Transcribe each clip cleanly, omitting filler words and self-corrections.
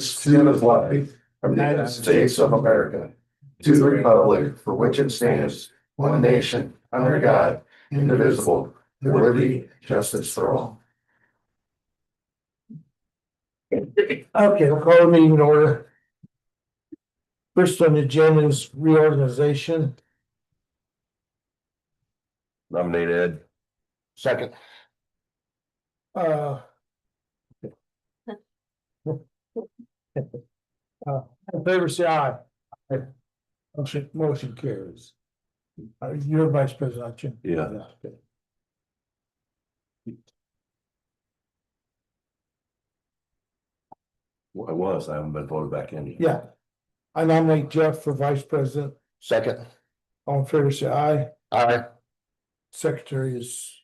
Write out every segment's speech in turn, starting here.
to the flag of the United States of America, to the republic for which it stands, one nation, under God, indivisible, with liberty, justice for all. Okay, we'll call the meeting in order. First on the agenda is reorganization. Nominate Ed. Second. In favor, say aye. Aye. Motion carries. You're vice president, aren't you? Yeah. Okay. I was, I haven't been voted back in. yet. Yeah. I nominate Jeff for vice president. Second. All in favor, say aye. Aye. Secretary is,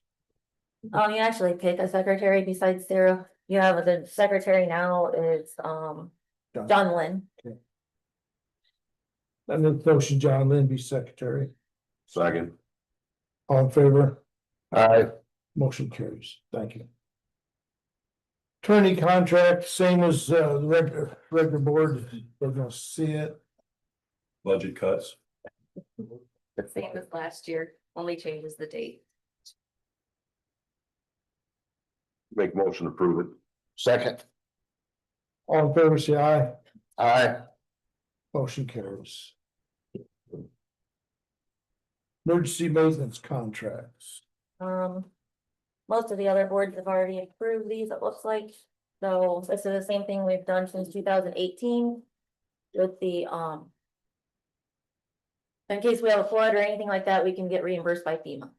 Oh, you actually pick a secretary besides Sarah. You have the secretary now is John Lynn. and then motion John Lynn be secretary. Second. All in favor? Aye. Motion carries. Thank you. Attorney contract, same as the regular board. They're gonna see it. Budget cuts. Same as last year, only changes the date. Make motion to approve it. Second. All in favor, say aye. Aye. Motion carries. Emergency maintenance contracts. Most of the other boards have already approved these, it looks like. So this is the same thing we've done since 2018 with the, in case we have a flood or anything like that, we can get reimbursed by FEMA.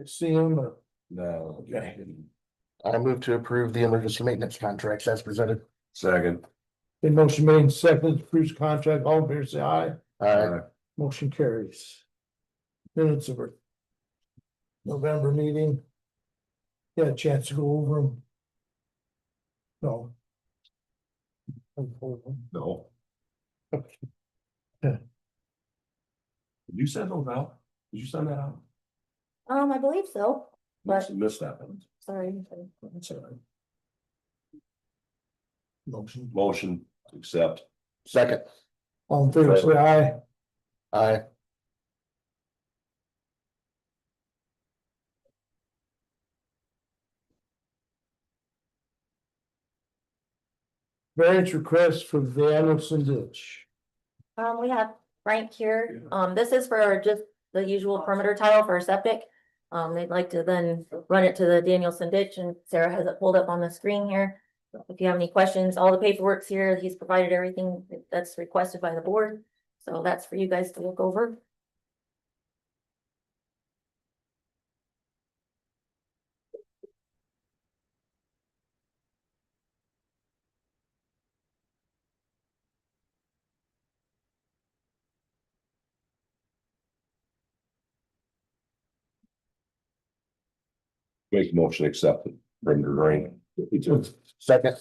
See them or? No. Okay. I move to approve the emergency maintenance contracts as presented. Second. The motion made and seconded, approves contract, all in favor, say aye. Aye. Motion carries. Minutes of our November meeting. Get a chance to go over them. No. No. Yeah. Did you send those out? Did you send that out? I believe so, Must have missed that one. sorry. That's all right. Motion, Motion, accept. Second. all in favor, say aye. Aye. Variance request for the Danielson ditch. We have Frank here, this is for just the usual perimeter tile for a septic. They'd like to then run it to the Danielson ditch, and Sarah has it pulled up on the screen here. If you have any questions, all the paperwork's here, he's provided everything that's requested by the board, so that's for you guys to look over. Make motion accepted. Bring the rain. Second.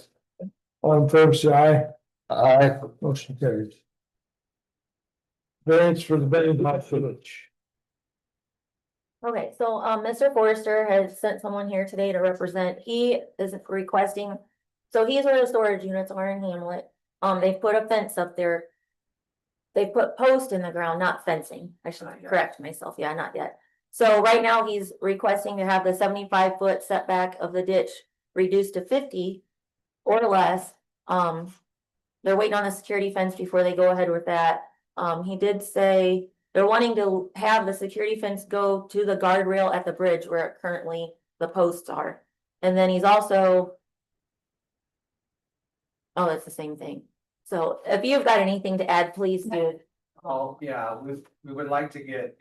All in favor, say aye. Aye. Motion carries. Variance for the Bennington Village. Okay, so Mr. Forrester has sent someone here today to represent, he is requesting, so he's where the storage units are in Hamlet. They put a fence up there. They put post in the ground, not fencing, I should correct myself, yeah, not yet. So right now he's requesting to have the 75-foot setback of the ditch reduced to 50 or less. They're waiting on the security fence before they go ahead with that. He did say they're wanting to have the security fence go to the guardrail at the bridge where currently the posts are. And then he's also, oh, that's the same thing. So if you've got anything to add, please do. Oh, yeah, we would like to get,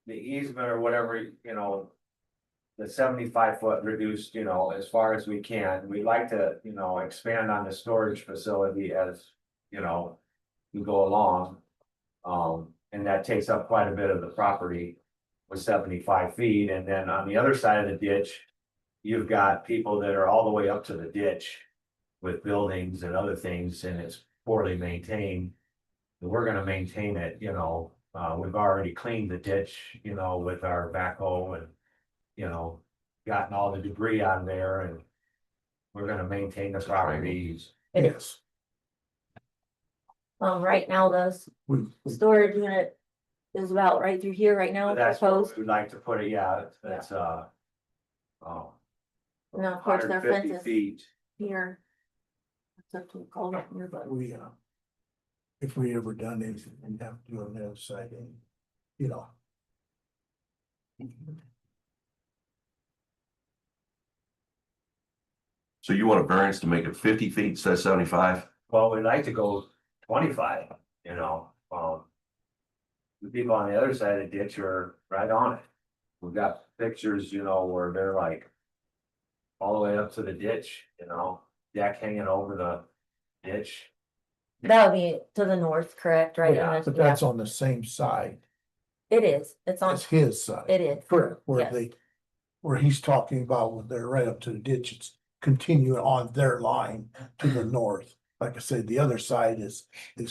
the easement or whatever, the 75-foot reduced, as far as we can. We'd like to, expand on the storage facility as, we go along. And that takes up quite a bit of the property with 75 feet. And then on the other side of the ditch, you've got people that are all the way up to the ditch with buildings and other things, and it's poorly maintained. We're gonna maintain it, we've already cleaned the ditch, with our backhoe and, gotten all the debris on there and we're gonna maintain the properties. Yes. Right now, the storage unit is about right through here right now, That's what proposed. we'd like to put it, yeah, it's oh. And of course, their 150 fence is feet. here. It's up to the culvert here, but We, if we ever done anything, we'd have to do on the other side, and, you know. So you want a variance to make it 50 feet instead of 75? Well, we'd like to go 25, you know, the people on the other side of the ditch are right on it. We've got pictures, you know, where they're like. All the way up to the ditch, you know, deck hanging over the ditch. that would be to the north, correct, right? Yeah, And But yeah, that's on the same side, it is, it's on, it's his side. it is, Correct, where yes. they, where he's talking about when they're right up to the ditch, it's continuing on their line to the north. Like I said, the other side is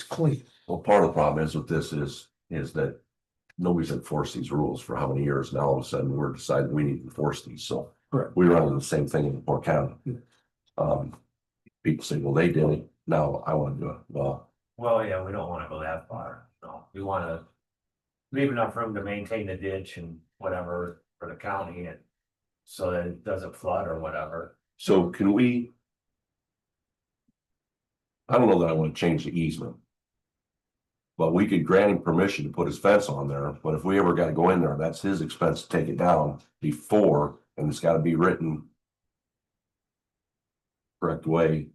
clean. Well, part of the problem is with this is that nobody's enforced these rules for how many years. Now all of a sudden we're deciding we need to enforce these, so. Correct. We run into the same thing in Port County. People say, well, they did it, now I wanna do it, well, Well, yeah, we don't wanna go that far, no, we wanna. Leave enough room to maintain the ditch and whatever for the county and. So that it doesn't flood or whatever. so can we? I don't know that I wanna change the easement. But we could grant him permission to put his fence on there, but if we ever gotta go in there, that's his expense to take it down before, and it's gotta be written. Correct way,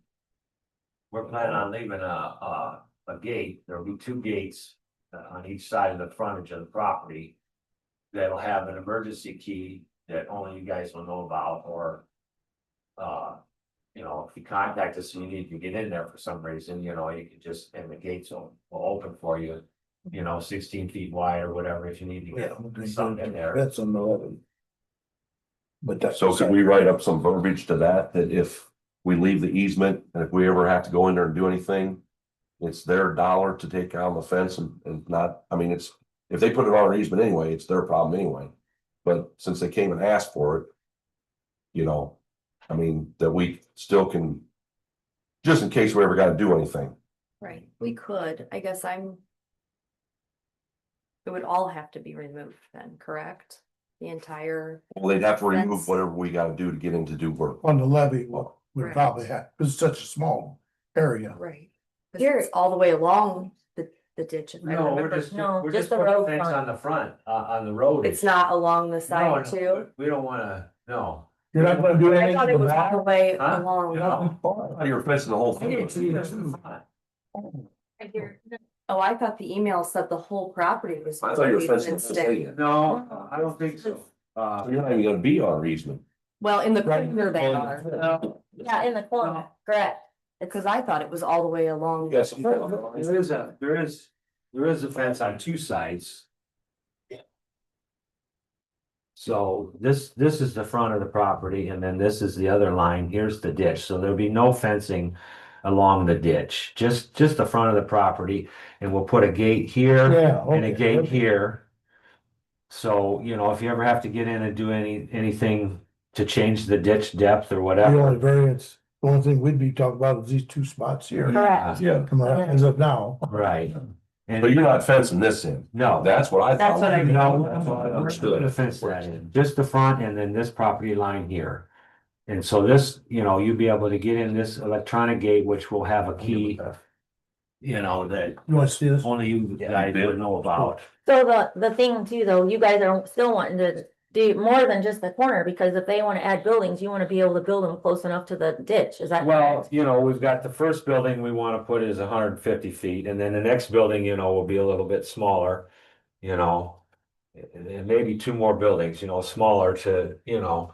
We're planning on leaving a gate, there'll be 2 gates on each side of the frontage of the property. That'll have an emergency key that only you guys will know about, or. You know, if you contact us and you need to get in there for some reason, you know, you can just, and the gates will open for you. You know, 16 feet wide or whatever, if you need to get something in there. That's on the other. But that's. so could we write up some verbiage to that if we leave the easement, and if we ever have to go in there and do anything. It's their dollar to take down the fence and not, I mean, it's, if they put it on our easement anyway, it's their problem anyway. But since they came and asked for it. You know, I mean, that we still can. Just in case we ever gotta do anything. Right, we could, I guess I'm. It would all have to be removed then, correct? The entire, Well, they'd have to remove That's- whatever we gotta do to get in to do work. On the levee, well, we Right. probably have, because it's such a small area. right. 'Cause Here- it's all the way along the ditch. If I No, remember. we're just just the putting a road fence front. on the front, on the road. It's not along the No, side no, too? We don't wanna, no. You're not gonna do I anything thought it to was all the that? way Huh? along. No. You were fencing the whole I thing. didn't see this in the front. right here. Oh, I thought the email said the whole property was. I thought you were fencing the instead. city. No, I don't think so. You're not even gonna be on our easement. Well, in the Right. corner they are, Yeah, in the corner, correct. because I thought it was all the way along. Yes. There is a fence on 2 sides. So this is the front of the property and then this is the other line. Here's the ditch. So there'll be no fencing along the ditch, just the front of the property. And we'll put a gate here Yeah. and a okay. gate here. So, you know, if you ever have to get in and do anything to change the ditch depth or The whatever. only variance, the only thing we'd be talking about is these 2 spots here. Correct. Yeah, come on, as of now. Right. And But you're not fencing this in. no, That's what I thought. That's what I mean. no, That's what I we're understood. gonna fence that in, just the front and then this property line here. And so this, you know, you'll be able to get in this electronic gate, which will have a key, you know, that You wanna see this? only you guys would know about. So the thing too, though, you guys are still wanting to do more than just the corner, because if they wanna add buildings, you wanna be able to build them close enough to the ditch, is that Well, correct? you know, we've got the first building we wanna put is 150 feet, and then the next building, you know, will be a little bit smaller, you know. And maybe 2 more buildings, you know, smaller to, you know,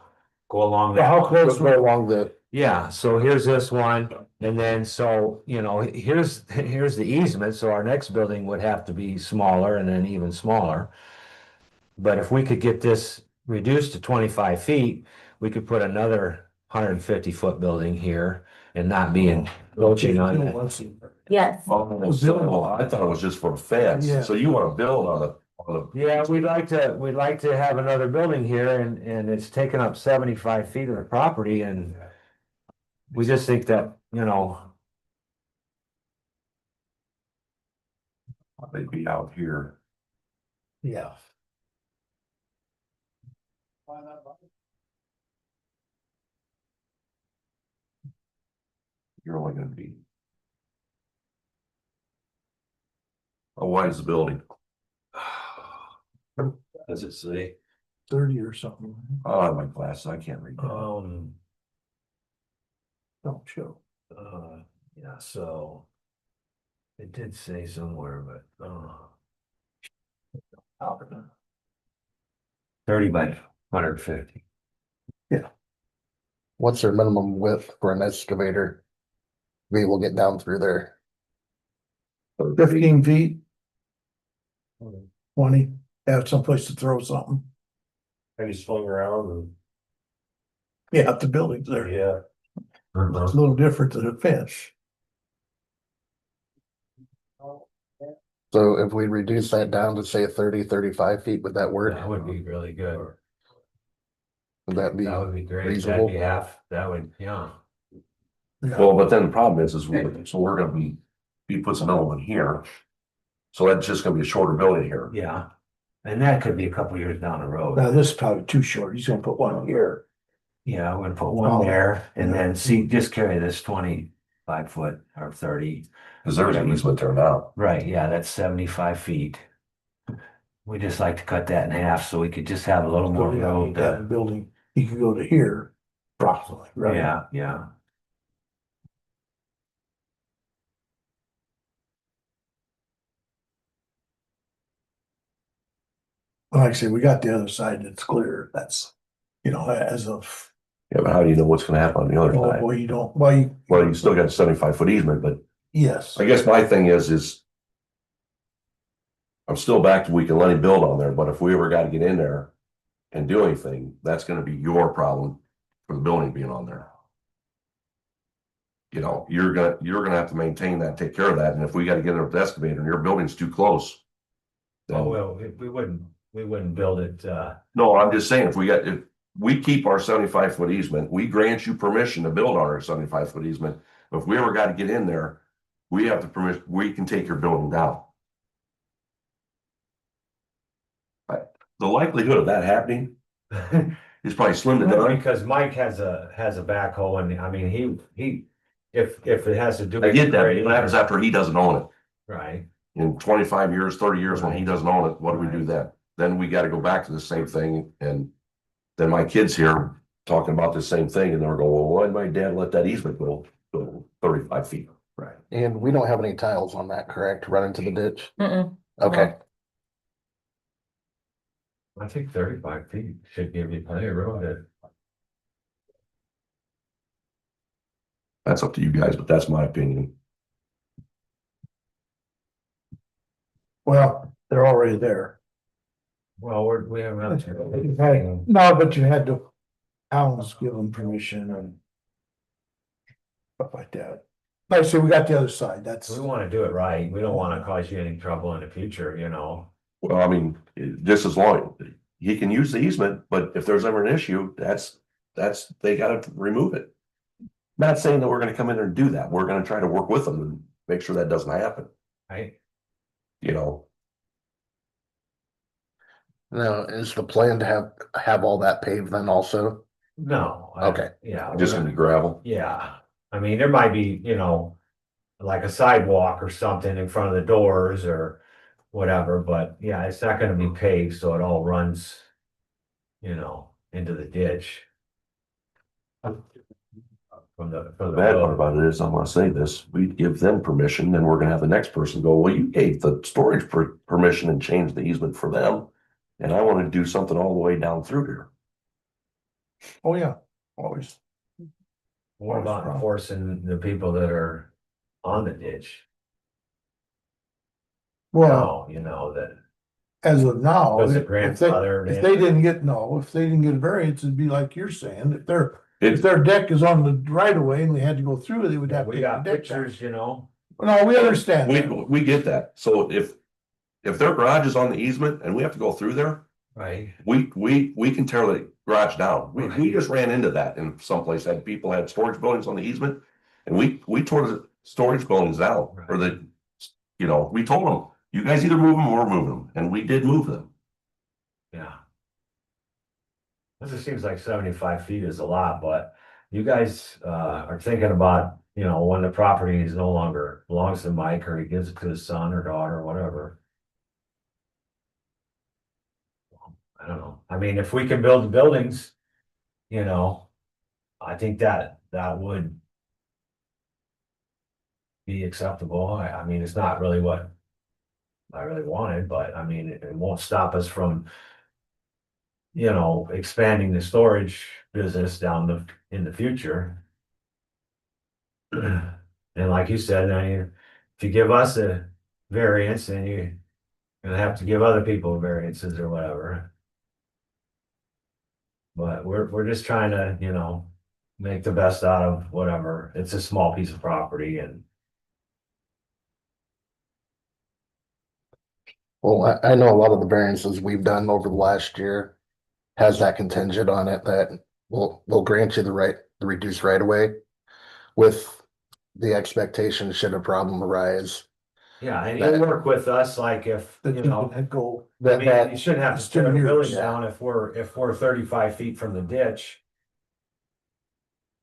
go along that. How close we're along the, Yeah, so here's this one, and then so, you know, here's the easement, so our next building would have to be smaller and then even smaller. But if we could get this reduced to 25 feet, we could put another 150-foot building here and not be encroaching on that. Yes, Oh, so, I thought it was just for a fence, Yeah. so you wanna build on Yeah, we'd like to have another building here and it's taken up 75 feet of the property and we just think that, you know, They'd be out here. Yeah. You're only gonna be. How wide is the building? does it say? 30 or something. I don't have my glasses, I can't read that. Don't show. Yeah, so. It did say somewhere, but, 30 by 150. What's their minimum width for an excavator? We will get down through there. 15 feet, 20, have someplace to throw something. Maybe swing around and. Yeah, the building's there. Yeah. It's a little different than a fence. So if we reduce that down to say 30-35 feet, would that work? That would be really good. Would that be? That would be great. reasonable? That'd be half, that would, yeah. Yeah. Well, but then the problem is we're gonna be, he puts another one here. So that's just gonna be a shorter building here. Yeah. And that could be a couple years down the road. Now this is probably too short. He's gonna put one here. Yeah, I'm gonna put one there and then see, just carry this 25 foot or 30. Cause there's an easement there now. Right, yeah, that's 75 feet. We just like to cut that in half so we could just have a little more So, yeah, road. that building, he could go to here, approximately, right? Yeah, yeah. Like I said, we got the other side that's clear. That's, as of, Yeah, but how do you know what's gonna happen on the other oh, side? boy, you don't, well, Well, you still got a 75 foot easement, but yes. I guess my thing is. I'm still back to we can let him build on there, but if we ever gotta get in there. And do anything, that's gonna be your problem for the building being on there. You're gonna have to maintain that, take care of that, and if we gotta get in there with the excavator and your building's too close. Oh, Then, well, we wouldn't build it, no, I'm just saying, if we keep our 75 foot easement, we grant you permission to build on our 75 foot easement. But if we ever gotta get in there, we have to permit, we can take your building down. The likelihood of that happening is probably slim to none. because Mike has a backhoe and I mean, he, if it has to do. I get that, but with what happens after he doesn't own it? Right, In 25 years, 30 years, when he doesn't own it, what do we do then? Then we gotta go back to the same thing, and then my kids here talking about the same thing, and they're going, well, why did my dad let that easement go 35 feet? Right. And we don't have any tiles on that, correct? Run into the ditch? Mm-mm. Okay, I think 35 feet should give you plenty of room. That's up to you guys, but that's my opinion. Well, they're already there. Well, we have. No, but you had to, towns give them permission and. Stuff like that. Like I said, we got the other side, that's, We wanna do it right. We don't wanna cause you any trouble in the future, Well, I mean, just as long, he can use the easement, but if there's ever an issue, they gotta remove it. Not saying that we're gonna come in there and do that. We're gonna try to work with them and make sure that doesn't happen, right? now, is the plan to have all that paved then also? No. Okay. Yeah. Just gonna be gravel. Yeah, I mean, there might be, like a sidewalk or something in front of the doors or whatever, but yeah, it's not gonna be paved, so it all runs. Into the ditch. From the The bad part about it is, I'm gonna say this, we give them permission, then we're gonna have the next person go, well, you gave the storage permission and changed the easement for them. And I wanna do something all the way down through here. oh yeah, always. What about enforcing the people that are on the ditch? Well, That. as of now, Was it if they grandfathered if in? they didn't get, no, if they didn't get a variance, it'd be like you're saying, if their deck is on the right of way and they had to go through, they would have to. We take got the deck down. pictures, No, we understand that. We get that, so if if their garage is on the easement and we have to go through there, Right. we can tear the garage down. We just ran into that in someplace, had people had storage buildings on the easement. And we tore the storage buildings out, or the, you know, we told them, you guys either move them or we're moving them, and we did move them. Yeah. It just seems like 75 feet is a lot, but you guys are thinking about, you know, when the property is no longer belongs to Mike, or he gives it to his son or daughter or whatever. I don't know. I mean, if we can build the buildings, you know, I think that would be acceptable. I mean, it's not really what I really wanted, but I mean, it won't stop us from, you know, expanding the storage business in the future. And like you said, if you give us a variance, then you're gonna have to give other people variances or whatever. But we're just trying to, you know, make the best out of whatever. It's a small piece of property and. Well, I know a lot of the variances we've done over the last year has that contingent on it that we'll grant you the right, the reduced right of way with the expectation should a problem arise. Yeah, and you work with us, like if, That you you know, can go, I That, mean, you that, shouldn't have it's to tear the 10 years. building down if we're 35 feet from the ditch.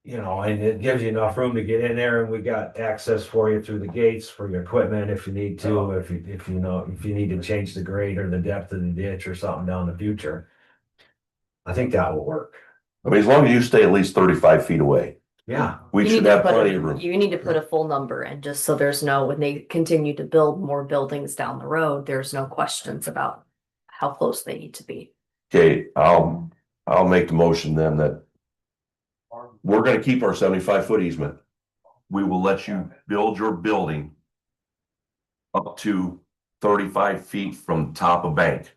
You know, and it gives you enough room to get in there, and we got access for you through the gates for your equipment if you need to, if you know, if you need to change the grade or the depth of the ditch or something down the future. I think that will work. I mean, as long as you stay at least 35 feet away, Yeah, we You should need to have put plenty a- of room. You need to put a full number in, just so there's no, when they continue to build more buildings down the road, there's no questions about how close they need to be. Okay, I'll make the motion then that we're gonna keep our 75-foot easement. We will let you build your building up to 35 feet from top of bank.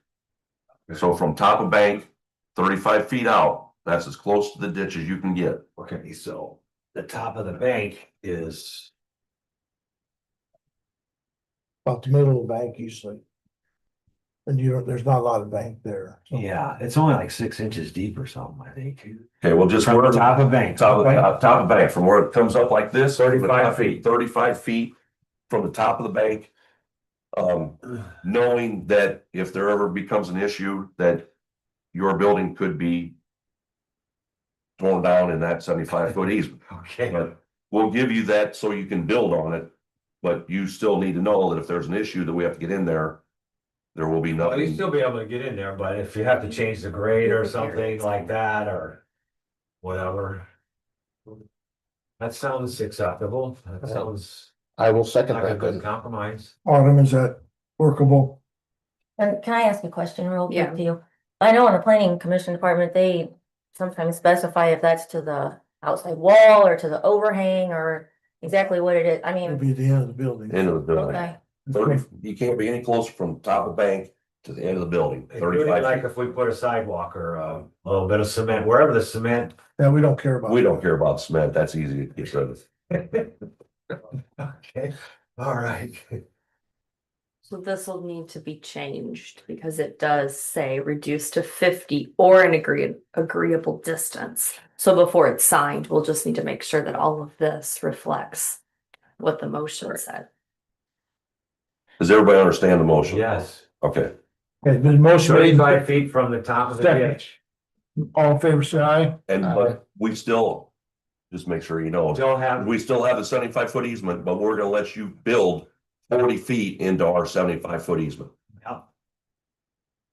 So from top of bank, 35 feet out, that's as close to the ditch as you can get. okay, so the top of the bank is, about the middle of the bank usually. And there's not a lot of bank there. so. yeah, it's only like 6 inches deep or something, I think. Okay, well, just From where the top of bank. top of bank, from where it comes up like this. 35 feet. 35 feet from the top of the bank. Knowing that if there ever becomes an issue, that your building could be torn down in that 75-foot easement. Okay, But we'll give you that so you can build on it. But you still need to know that if there's an issue that we have to get in there, there will be well, you nothing. still be able to get in there, but if you have to change the grade or something like that, or whatever. That sounds acceptable. That sounds I will second like a that good then. compromise. Autumn, is that workable? And can I ask a question real Yeah. quick to you? I know in the planning commission department, they sometimes specify if that's to the outside wall or to the overhang or exactly what it is. I It'd mean, be the end of the building. End of the building. okay, 30, you can't be any closer from top of bank to the end of the building, Including 35 like feet. if we put a sidewalk or a little bit of cement, wherever the cement. Yeah, we don't care about. We don't care about cement, that's easy to get rid of. Okay, all right. So this will need to be changed because it does say reduce to 50 or an agreeable distance. So before it's signed, we'll just need to make sure that all of this reflects what the motion said. Does everybody understand the motion? Yes, Okay, Okay, the motion made, 35 feet from the top of the Second. ditch. all in favor, say aye. and but we still, just make sure you know, Still have, we still have the 75-foot easement, but we're gonna let you build 40 feet into our 75-foot easement. yeah.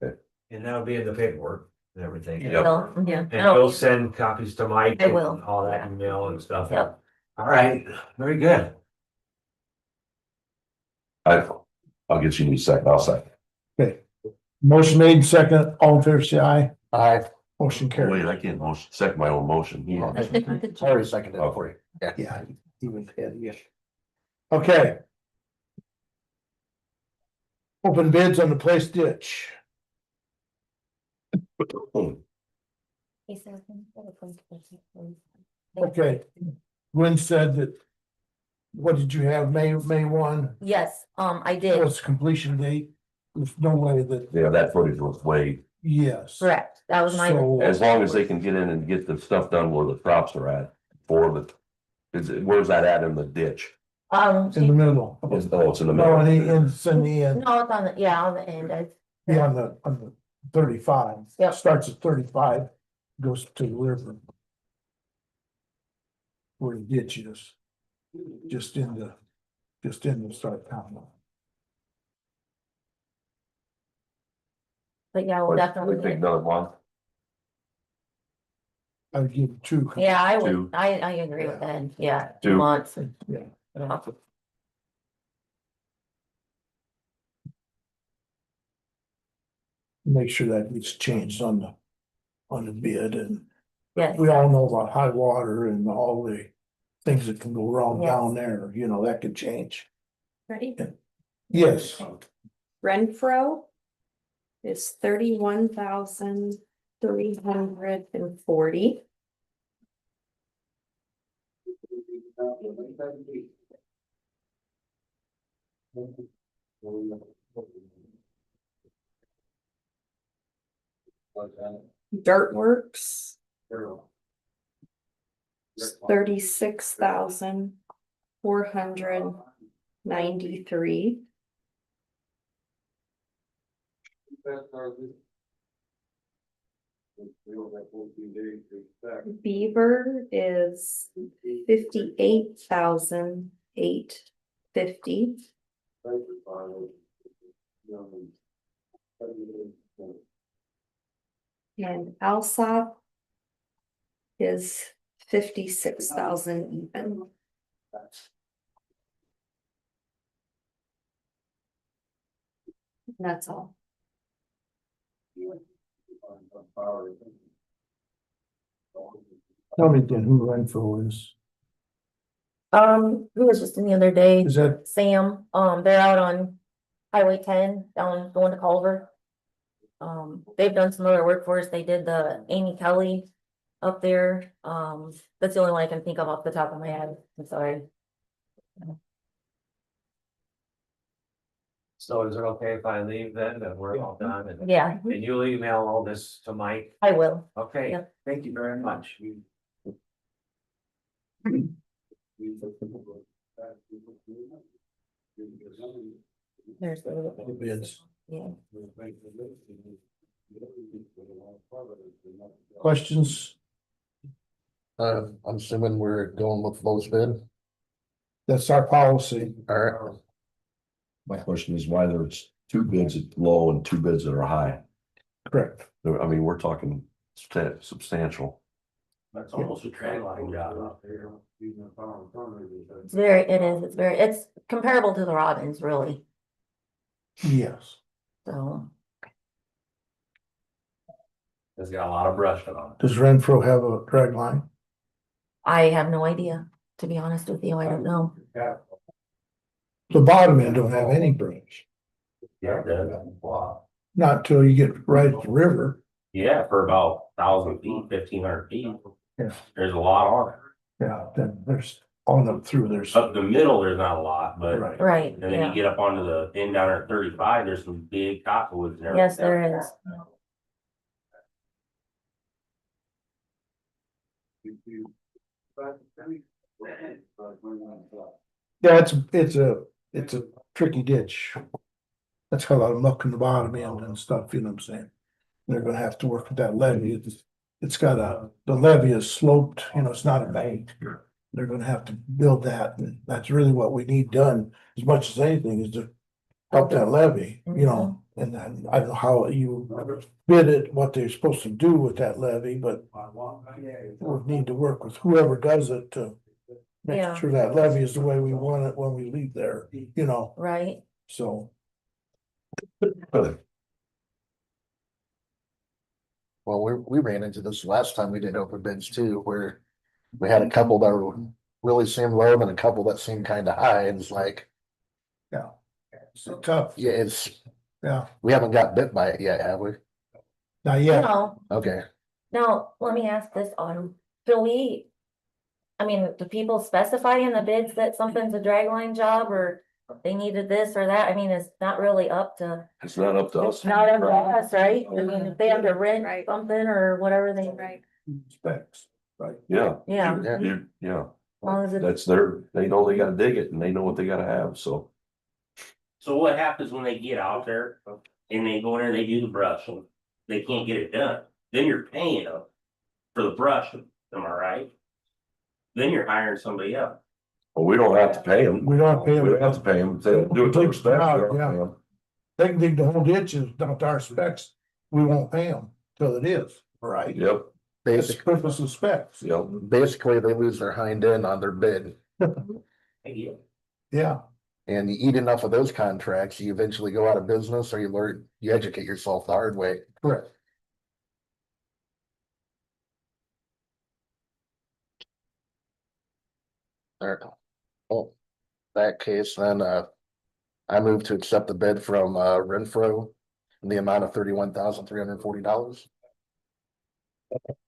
Okay. And that'll be in the paperwork and everything. Yep. Bill, mhm. Yeah. And I don't- we'll send copies to Mike. I and will. All that email and stuff. Yep. All right, very good. I'll get you in a second, I'll second. Motion made, second, all in favor, say aye. I Motion carried. Wait, I can't motion, second my own motion. already seconded it Okay. for you. Yeah, even had, yes. Okay. Open bids on the place ditch. He says, Okay. Gwen said that. What did you have, May 1? Yes, I did. What's the completion date? there's no way that, Yeah, that footage was way, yes. Correct, that was my. So- as long as they can get in and get the stuff done where the crops are at, for the. Where's that at in the ditch? It's in the middle. It's in the No, middle. it's in the end, No, it's on the, yeah, on the end, yeah, on the 35. Yep. Starts at 35, goes to the river. Where the ditch is. Just in the start town. but yeah, we'll We definitely. take another one. I would give 2. Yeah, I Two. would, I agree with that, yeah, 2 2. months. Yeah. Yeah. Make sure that gets changed on the bid, and Yes, we all know about high water and all the things that can go wrong Yes. down there, you know, that could change. Ready? Yes, Renfro is 31,340. Dirtworks. 36,493. Beaver is 58,850. And Alsop is 56,000 even. That's all. tell me then who Renfro is. who was just in the other day, Is that, Sam, they're out on Highway 10, down going to Culver. They've done some other work for us, they did the Amy Kelly up there, that's the only one I can think of off the top of my head, I'm sorry. So is it okay if I leave then, that we're all done? And Yeah, and you'll email all this to Mike? I will, Okay, Yeah. thank you very much. there's the, bids? yeah. Questions? I'm assuming we're going with lowest bid. That's our policy. All right. My question is why there's 2 bids at low and 2 bids that are high. Correct. I mean, we're talking substantial. That's almost a trade line job out there. It's very, it's comparable to the Robins, really, Yes. so. It's got a lot of brush on it. Does Renfro have a drag line? I have no idea, to be honest with you, I don't know. The bottom end don't have any brush, Yeah, it does. not till you get right at the river. Yeah, for about 1,000 feet, 1,500 feet. Yeah. There's a lot on it. Yeah, then there's on up through there's. Up the middle, there's not a lot, but Right. Right, and then yeah, you get up onto the end down there at 35, there's some big cottonwoods and everything. yes, there is. Yeah, it's a tricky ditch. That's got a lot of muck in the bottom end and stuff, you know what I'm saying? They're gonna have to work with that levee. It's got the levee is sloped, you know, it's not a bank. They're gonna have to build that, and that's really what we need done as much as anything is to help that levee, you know? And then I don't know how you bid it, what they're supposed to do with that levee, but we need to work with whoever does it to Yeah. make sure that levee is the way we want it when we leave there, you know, Right, so. Well, we ran into this last time we did open bids too, where we had a couple that really seemed low and a couple that seemed kind of high. And it's like, It's tough, yeah, yeah, we haven't got bit by it yet, have we? not yet. no, Okay. now, let me ask this, Autumn, do we? I mean, do people specify in the bids that something's a dragline job, or they needed this or that, I mean, it's not really up to, It's not up to us. it's not up to us, right? I mean, if they have to rent Right. something or whatever they, Right. Specs, right? Yeah. yeah. Yeah, As long as it's that's they know they gotta dig it and they know what they gotta have, so. So what happens when they get out there and they go in there and they do the brushing? They can't get it done. Then you're paying them for the brushing, am I right? Then you're hiring somebody else. But we don't have to pay them. We don't pay We don't them. have to pay them. If they don't do it to respect, we don't Yeah. pay them. They can dig the whole ditch, it's not to our specs, we won't pay them till it is, right? Yep, That's the purpose of specs, yep. Basically, they lose their hind end on their bid. yeah. And you eat enough of those contracts, you eventually go out of business or you educate yourself the hard way. Correct. Alright. Well, that case, then, I move to accept the bid from, Renfro in the amount of $31,340.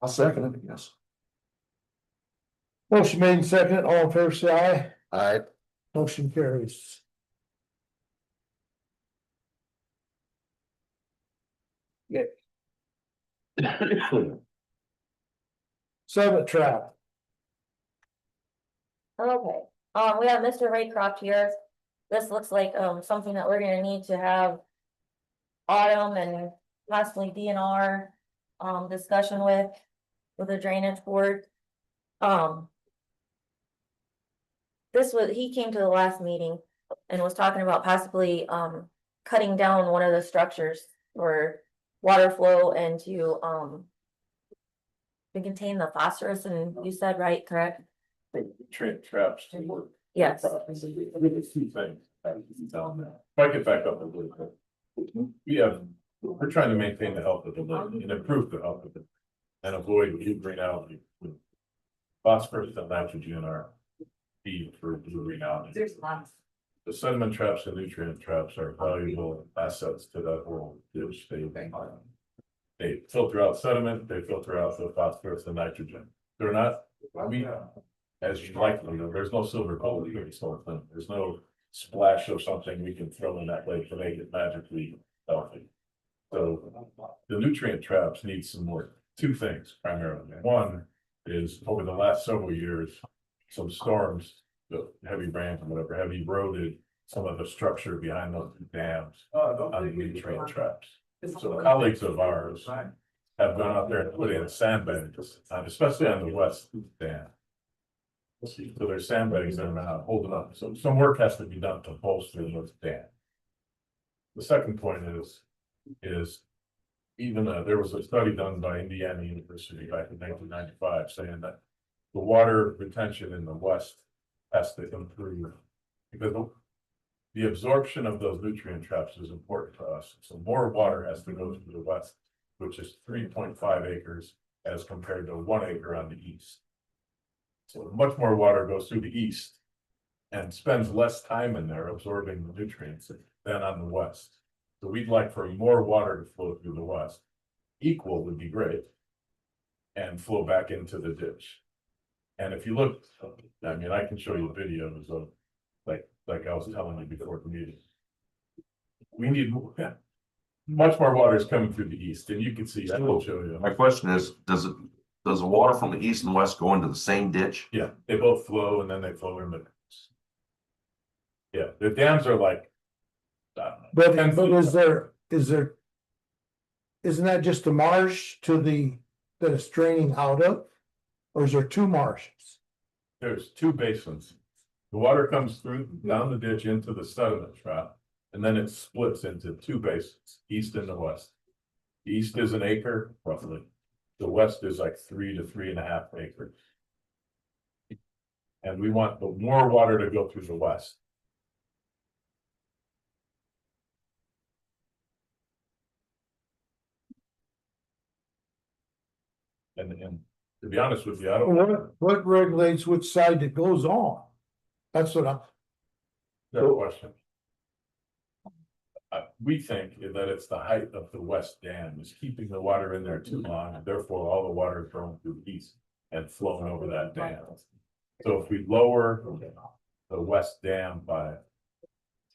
I'll second it, yes. Motion made and seconded, all in favor, say aye. Alright, Motion carries. Summit trap, Okay, we have Mr. Raycroft here. This looks like, something that we're gonna need to have. Autumn and possibly DNR, discussion with the drainage board. He came to the last meeting and was talking about possibly, cutting down one of the structures for water flow and to contain the phosphorus, and you said, right, correct? Trent traps. Yes. Two things. If I get back up a little bit. We're trying to maintain the health of the lake and improve the health of it. And avoid blue green algae. Phosphorus and nitrogen are key for blue green algae. There's lots. The sediment traps and nutrient traps are valuable assets to that whole ditch. They filter out sediment, they filter out the phosphorus and nitrogen. They're not, as you likely know, there's no silver bullet here, there's no splash of something we can throw in that lake to make it magically healthy. So the nutrient traps need some work. Two things primarily. One is over the last several years, some storms, the heavy rains and whatever, have eroded some of the structure behind those dams on the nutrient traps. So colleagues of ours have gone out there and put in sandbags, especially on the west dam. So there's sandbags that are not holding up. So some work has to be done to bolster those dams. The second point is even there was a study done by Indiana University back in 1995 saying that the water retention in the west has to improve because the absorption of those nutrient traps is important to us. So more water has to go to the west, which is 3.5 acres as compared to 1 acre on the east. So much more water goes through the east and spends less time in there absorbing the nutrients than on the west. So we'd like for more water to flow through the west. Equal would be great. And flow back into the ditch. And if you look, I mean, I can show you videos of like I was telling you before the meeting. We need much more water is coming through the east, and you can see, I will show you. My question is, does the water from the east and west go into the same ditch? Yeah, they both flow and then they flow in the. Yeah, the dams are like. but isn't that just the marsh that it's draining out of? Or is there two marshes? There's two basins. The water comes through down the ditch into the sediment trap, and then it splits into two basins, east and the west. The east is an acre roughly. The west is like 3 to 3.5 acres. And we want the more water to go through the west. And to be honest with you, I don't. What regulates which side it goes on? That's what I'm, No question. We think that it's the height of the west dam is keeping the water in there too long, and therefore all the water is flowing through the east and flowing over that dam. So if we lower the west dam by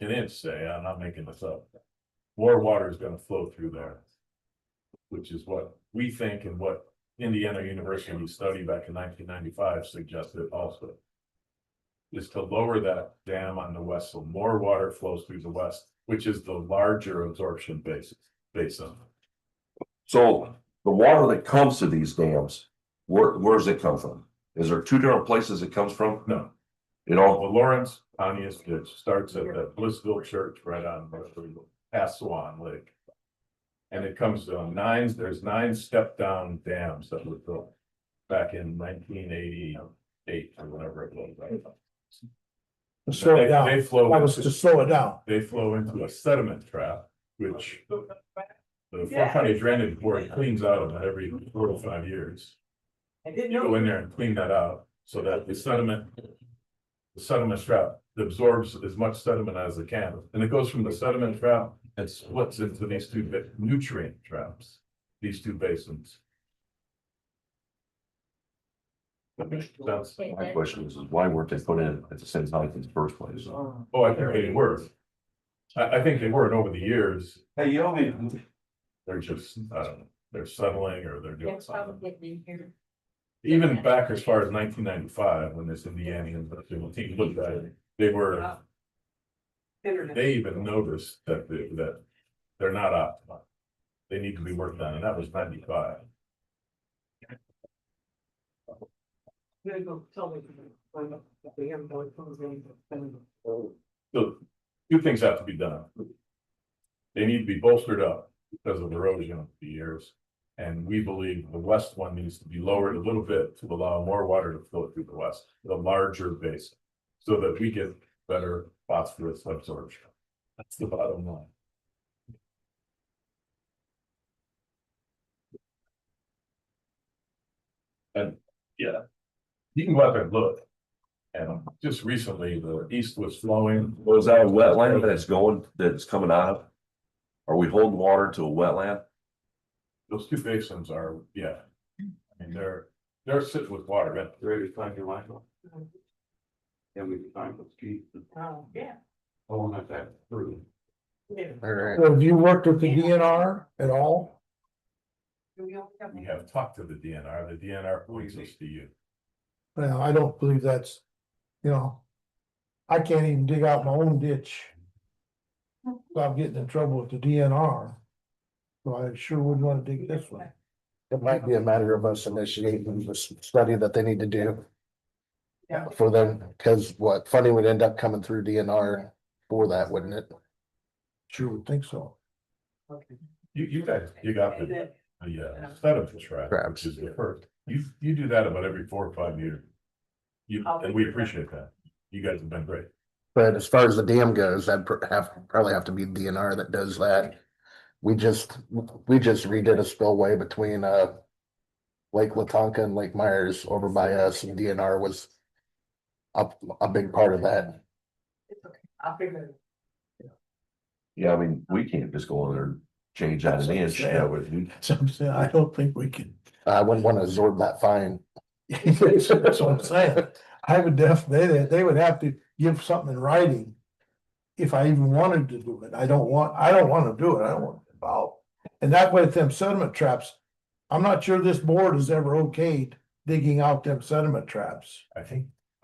an inch, say, I'm not making this up. More water is gonna flow through there. Which is what we think and what Indiana University study back in 1995 suggested also. Is to lower that dam on the west, so more water flows through the west, which is the larger absorption basin. So the water that comes to these dams, where does it come from? Is there two different places it comes from? No, You know, well, Lawrence Pontius Ditch starts at the Blissville Church right on past Swan Lake. And it comes to there's 9 step down dams that were built back in 1988 or whatever it was. Right? To slow it down. They flow. That was to slow it down. They flow into a sediment trap, which the Fort County Drainage Board cleans out about every 4 to 5 years. You go in there and clean that out so that the sediment trap absorbs as much sediment as it can. And it goes from the sediment trap and splits into these two nutrient traps, these two basins. That makes sense. my question is why weren't they put in at the same time in the first place? Oh, I think they were. I think they were, and over the years, Hey, you know, they're just, I don't know, they're settling or they're doing something. Even back as far as 1995, when this Indianians team looked at it, they even noticed that they're not optimal. They need to be worked on, and that was 95. So two things have to be done. They need to be bolstered up because of erosion over the years. And we believe the west one needs to be lowered a little bit to allow more water to flow through the west, the larger basin. So that we get better phosphorus absorption. That's the bottom line. And yeah, you can go out there and look. And just recently, the east was flowing. was that a wetland that's that's coming out of? Are we holding water to a wetland? Those two basins are, yeah. I mean, they're sitting with water. Ready to find your line? And we can find what's key. Oh, yeah. I want to have that through. All right. So have you worked with the DNR at all? We have talked to the DNR. The DNR points us to you. Well, I don't believe that's, you know. I can't even dig out my own ditch. Without getting in trouble with the DNR. So I sure wouldn't wanna dig this one. It might be a matter of us initiating this study that they need to do. Yeah. For them, because what funding would end up coming through DNR for that, wouldn't it? Sure would think so. You guys, you got the sediment trap, Traps. which is the first. You do that about every 4 or 5 years. And we appreciate that. You guys have been great. But as far as the dam goes, probably have to be DNR that does that. We just redid a spillway between Lake Latonka and Lake Myers over by us, and DNR was a big part of that. Yeah, I mean, we can't just go in there and change that an inch. Yeah, So I'm saying, I don't think we can. I wouldn't want to absorb that fine. That's what I'm saying. I would definitely, they would have to give something in writing. If I even wanted to do it, I don't want to do it, I don't want to involve. And that way with them sediment traps, I'm not sure this board has ever okayed digging out them sediment traps.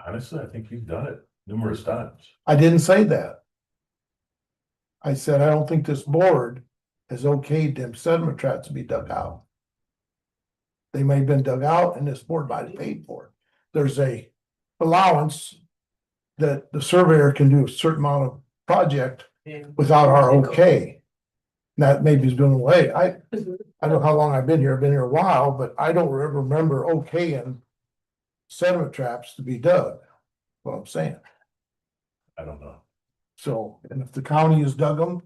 Honestly, I think you've done it numerous times. I didn't say that. I said, I don't think this board has okayed them sediment traps to be dug out. They may have been dug out and this board might have paid for it. There's a allowance that the surveyor can do a certain amount of project without our okay. That maybe is going away. I don't know how long I've been here. I've been here a while, but I don't ever remember okaying sediment traps to be dug. What I'm saying. I don't know. So, and if the county has dug them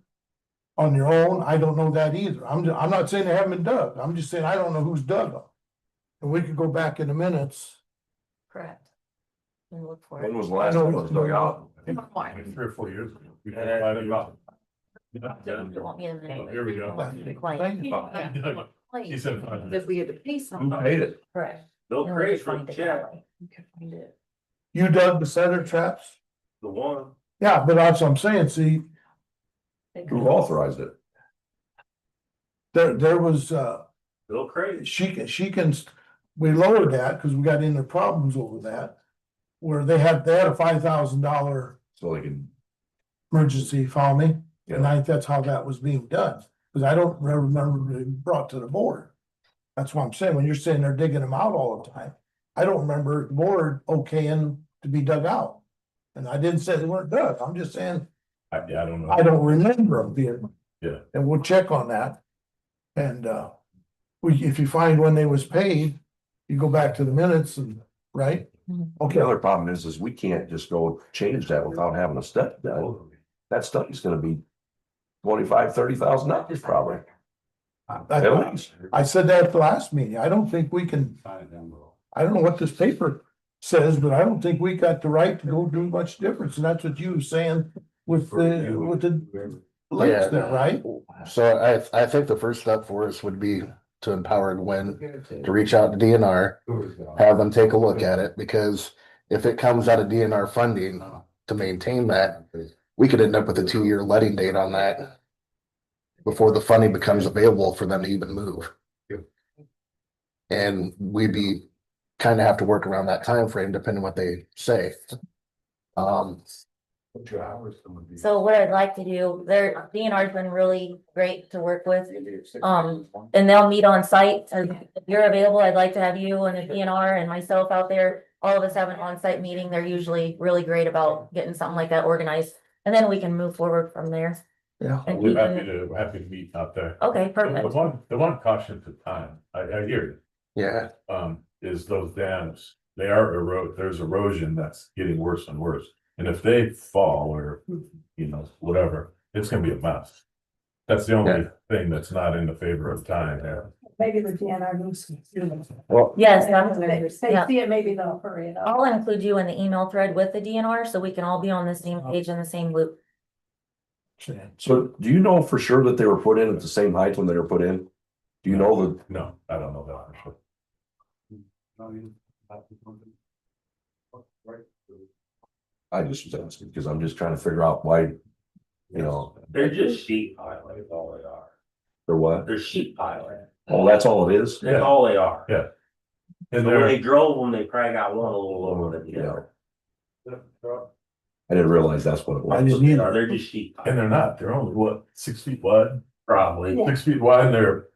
on their own, I don't know that either. I'm not saying they haven't been dug. I'm just saying I don't know who's dug them. And we could go back in the minutes. Correct. And look for When it. was the last time it was dug out? I think like 3 or 4 years ago. We Yeah, can find it out. You want me to- Oh, here we go. Like, He said, fine. Because we had to pay Who something. paid it? correct. No And we crazy just for find the it check, that way. You could find it. You dug the sediment traps? the one, Yeah, but that's what I'm saying, see, Who authorized it? there was, Bill crazy. she can, we lowered that, cause we got into problems over that. Where they had a $5,000 So they can, emergency, follow me? And Yeah. I think that's how that was being done, cause I don't remember being brought to the board. That's what I'm saying, when you're saying they're digging them out all the time, I don't remember the board okaying to be dug out. And I didn't say they weren't dug, I'm just saying, Yeah, I don't know. I don't remember them being. Yeah. And we'll check on that. And, if you find when they was paid, you go back to the minutes and, right? Mhm. Okay, the other problem is we can't just go change that without having a study done. That study's gonna be $25,000-$30,000 probably. At least. I said that at the last meeting, I don't think we can, I don't know what this paper says, but I don't think we got the right to go do much difference, and that's what you were saying with the lakes there, right? So I think the first step for us would be to empower Gwen to reach out to DNR, have them take a look at it, because if it comes out of DNR funding to maintain that, we could end up with a 2-year letting date on that before the funding becomes available for them to even move. And we'd be kind of have to work around that time frame depending on what they say. So what I'd like to do, their DNR's been really great to work with. And they'll meet on site. If you're available, I'd like to have you and the DNR and myself out there. All of us have an on-site meeting. They're usually really great about getting something like that organized. And then we can move forward from there. Yeah. And We're keep happy to meet out there. Okay, The perfect. one caution to time, I hear Yeah, you, is those dams, they are there's erosion that's getting worse and worse. And if they fall or, whatever, it's gonna be a mess. That's the only thing that's not in the favor of time there. Maybe the DNR news. well, Yes, They yeah. see it, maybe they'll hurry it up. I'll include you in the email thread with the DNR so we can all be on the same page and the same loop. So do you know for sure that they were put in at the same height when they were put in? Do you know that? No, I don't know that for sure. I just was asking because I'm just trying to figure out why, They're just sheet piling, is all they are. they're what? They're sheet piling. Oh, that's all it is? That's all they are. Yeah. So And when they they're, drove them, they probably got one a little lower than the other. I didn't realize that's what it I was. didn't either. They're just sheet and piling, they're not, they're only what, 6 feet wide, probably. 6 feet wide, and they're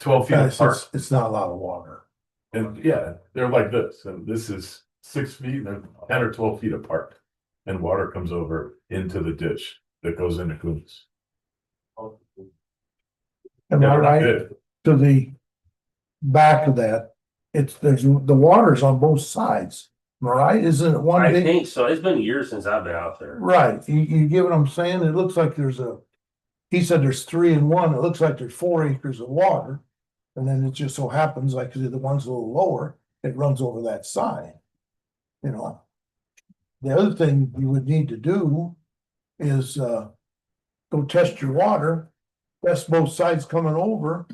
12 feet Guys, apart. it's not a lot of water. And yeah, they're like this, and this is 6 feet and they're 10 or 12 feet apart. And water comes over into the ditch that goes into Coons. Am Yeah, I they're not right? big. To the back of that, there's the water's on both sides, am I right? Isn't it one I big? think so. It's been years since I've been out there. Right, you get what I'm saying? It looks like he said there's 3 in 1, it looks like there's 4 acres of water. And then it just so happens like the one's a little lower, it runs over that side. The other thing you would need to do is, go test your water, test both sides coming over.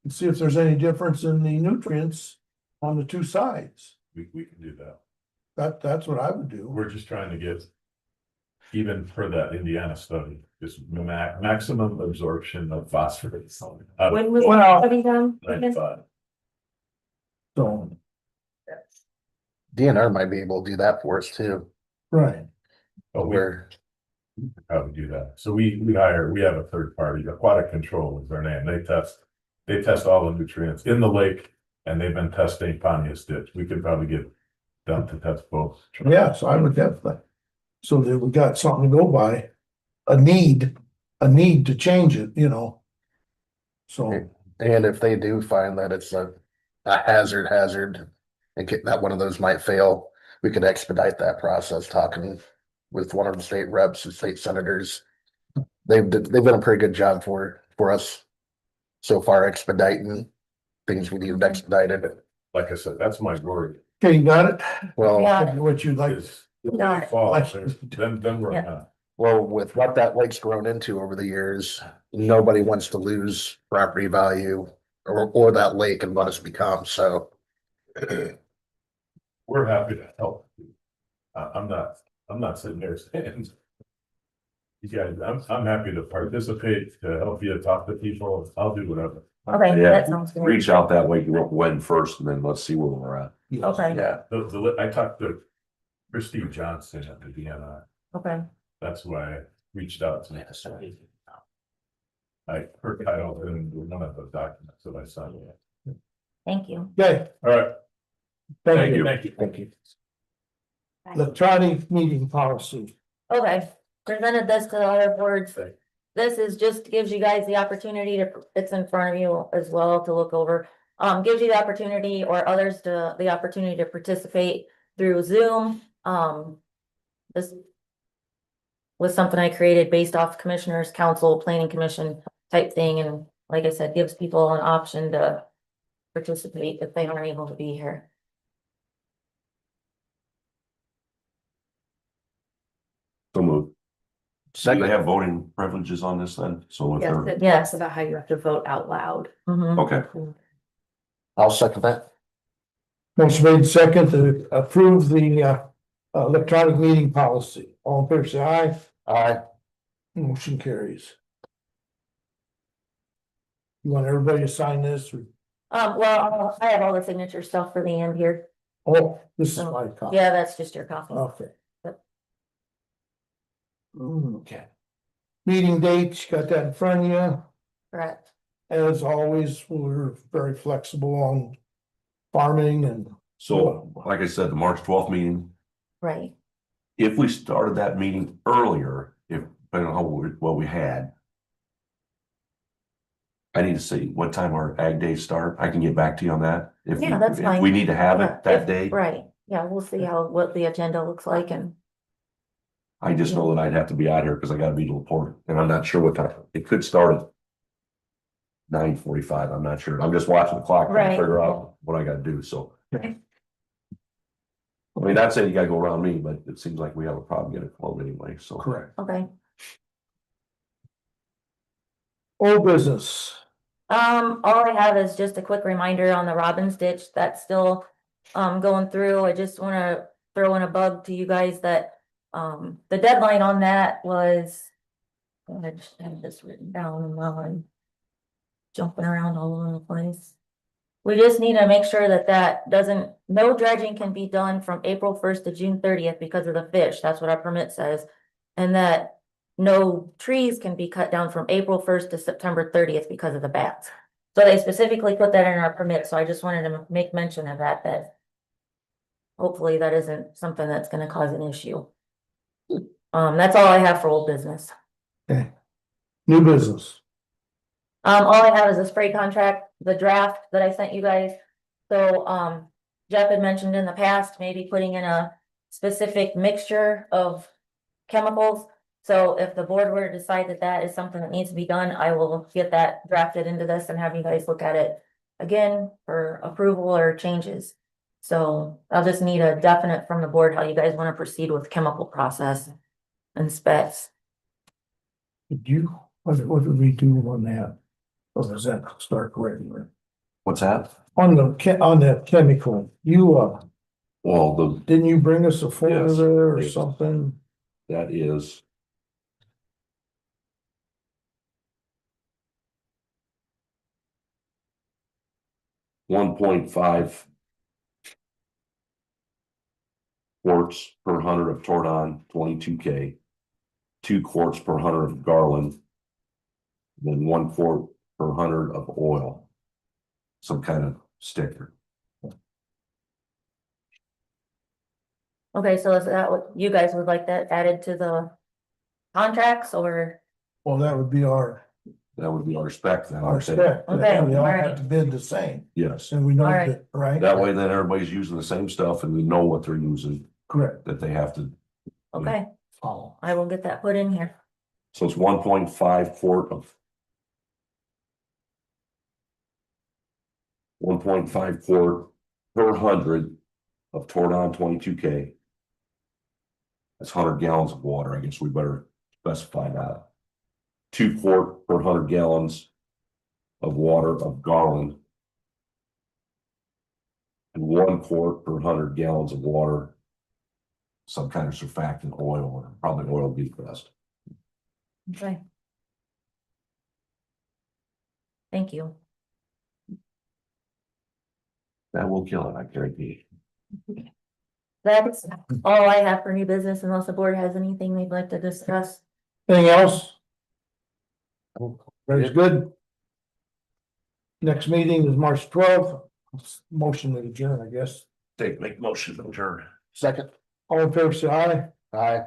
And see if there's any difference in the nutrients on the 2 sides. We can do that. That's what I would do. We're just trying to get, even for that Indiana study, just maximum absorption of phosphorus. When was Well- that study done? 95. So, DNR might be able to do that for us too, right, But we where, probably do that. So we have a third party, Aquatic Control is their name. They test all the nutrients in the lake, and they've been testing Pontius ditch. We could probably get them to test both. yeah, so I would definitely. So that we got something to go by, a need to change it, So, and if they do find that it's a hazard, and that one of those might fail, we could expedite that process, talking with one of the state reps and state senators. They've done a pretty good job for us so far, expediting things we need expedited. Like I said, that's my worry okay, you got it? Well, Yeah. What you'd like, is No. fall, then we're Yeah. not. well, with what that lake's grown into over the years, nobody wants to lose property value or that lake and what it's become, so. We're happy to help. I'm not sitting there saying Yeah, I'm happy to participate, to help you talk to people. I'll do whatever. Okay, Yeah. that sounds good. Reach out that way, when first, and then let's see where we're at. Okay, Yeah, I talked to Christine Johnson at the DNR. okay, That's why I reached out to her. Her title and one of the documents that I signed. thank you. Okay, All right. thank you. Thank you. Thank you. Electronic meeting policy. Okay, presented this to the other boards. Okay. This is just gives you guys the opportunity to, it's in front of you as well to look over. Gives you the opportunity or others to, the opportunity to participate through Zoom. This was something I created based off Commissioners Council, Planning Commission type thing, and like I said, gives people an option to participate if they aren't able to be here. So move. Do they second, have voting privileges on this then? So if Yes, they're, it Yes. talks about how you have to vote out loud. Mhm. okay, I'll second that. Motion made second to approve the electronic meeting policy. All in favor, say aye. Aye. Motion carries. You want everybody to sign this or, Well, I have all the signature stuff for the end here. oh, this is my copy. Yeah, that's just your copy. Okay. Yep. Okay. Meeting dates, got that in front of you. Correct. As always, we're very flexible on farming and so like I said, the March 12th meeting, Right. if we started that meeting earlier, if, depending on what we had. I need to see what time our ag days start. I can get back to you on that. If Yeah, that's if fine. we need to have Yeah, it that if- day, Right, yeah, we'll see what the agenda looks like and, I just know that I'd have to be out here because I gotta be to Laporte, and I'm not sure what time. It could start at 9:45. I'm not sure. I'm just watching the clock and Right. figure out what I gotta do, so. Okay. I mean, not saying you gotta go around me, but it seems like we have a problem getting a quote anyway, so. correct. okay. Old business. All I have is just a quick reminder on the Robbins ditch that's still going through. I just wanna throw in a bug to you guys that the deadline on that was. I just have this written down while I'm jumping around all over the place. We just need to make sure that that doesn't, no dredging can be done from April 1st to June 30th because of the fish. That's what our permit says. And that no trees can be cut down from April 1st to September 30th because of the bats. So they specifically put that in our permit, so I just wanted to make mention of that. Hopefully that isn't something that's gonna cause an issue. That's all I have for old business. Okay. New business. All I have is a spray contract, the draft that I sent you guys. So, Jeff had mentioned in the past, maybe putting in a specific mixture of chemicals. So if the board were to decide that that is something that needs to be done, I will get that drafted into this and have you guys look at it again for approval or changes. So I'll just need a definite from the board how you guys want to proceed with chemical process and specs. Did you, what did we do on that? Or does that start regular? What's that? On the chemical, you, Well, didn't you bring us a Yes. formula or Yes. something? that is. $1.5 quarts per 100 of Tordon 22K, 2 quarts per 100 of Garland, then 1 quart per 100 of oil, some kind of sticker. Okay, so is that what you guys would like that added to the contracts or? Well, that would be our That would be our spec then. I'd say. spec. Okay, We all alright. have to bid the same, Yes, and we know Alright. that, right? that way then everybody's using the same stuff and we know what they're using, Correct. that they have to. Okay, Follow. I will get that put in here. So it's 1.5 quart of. 1.5 quart per 100 of Tordon 22K. That's 100 gallons of water. I guess we better specify that. 2 quart per 100 gallons of water of Garland. And 1 quart per 100 gallons of water. Some kind of surfactant oil, or probably oil would be the best. Okay. Thank you. That will kill it, I guarantee. That's all I have for new business unless the board has anything they'd like to discuss. Anything else? Very good. Next meeting is March 12th. Motion to adjourn, I guess. Take, make motion to adjourn. Second, All in favor, say aye. aye.